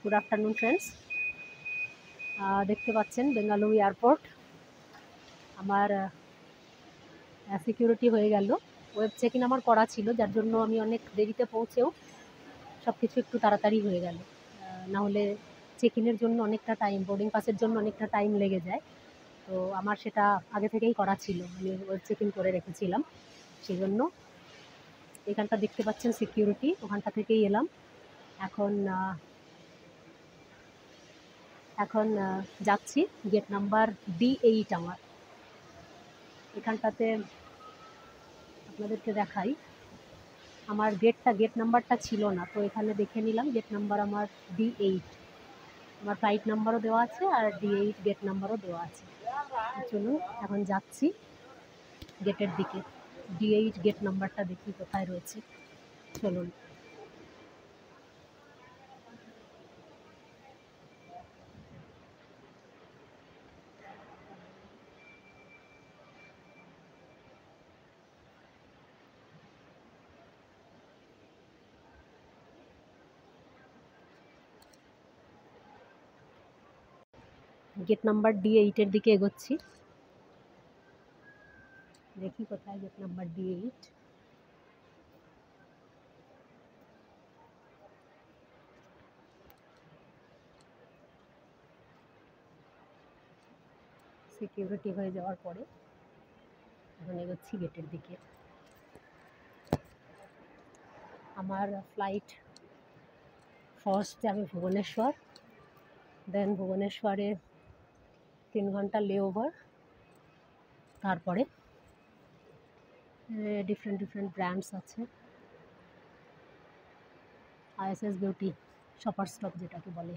Good afternoon friends. দেখতে পাচ্ছেন Bengaluru airport. আমার সিকিউরিটি হয়ে গেল। ওয়েব চেক ইন আমার করা ছিল, যার জন্য আমি অনেক দেরিতে পৌঁছেও সব কিছু একটু তাড়াতাড়ি হয়ে গেল। না হলে চেক ইনের জন্য অনেকটা টাইম, বোর্ডিং পাসের জন্য অনেকটা টাইম লেগে যায়। তো আমার সেটা আগে থেকেই করা ছিল, আমি ওয়েব চেক ইন করে রেখেছিলাম। সেই জন্য এখানটা দেখতে পাচ্ছেন সিকিউরিটি, ওখানটা থেকেই এলাম। এখন যাচ্ছি গেট নাম্বার D8। আমার এখানটাতে আপনাদেরকে দেখাই, আমার গেট নাম্বারটা ছিল না, তো এখানে দেখে নিলাম গেট নাম্বার আমার D8। আমার ফ্লাইট নাম্বারও দেওয়া আছে আর D8 গেট নাম্বারও দেওয়া আছে। চলুন এখন যাচ্ছি গেটের দিকে। D8 গেট নাম্বারটা দেখি কোথায় রয়েছে। চলুন। গেট নাম্বার D8-এর দিকে এগোচ্ছি, দেখি কোথায় গেট নাম্বার D8। সিকিউরিটি হয়ে যাওয়ার পরে এখন এগোচ্ছি গেটের দিকে। আমার ফ্লাইট ফার্স্ট যাবে ভুবনেশ্বর, দেন ভুবনেশ্বরে 3 ঘন্টা লেওভার, তারপরে ডিফারেন্ট ব্র্যান্ডস আছে। ISS বিউটি শপার স্টপ যেটাকে বলে।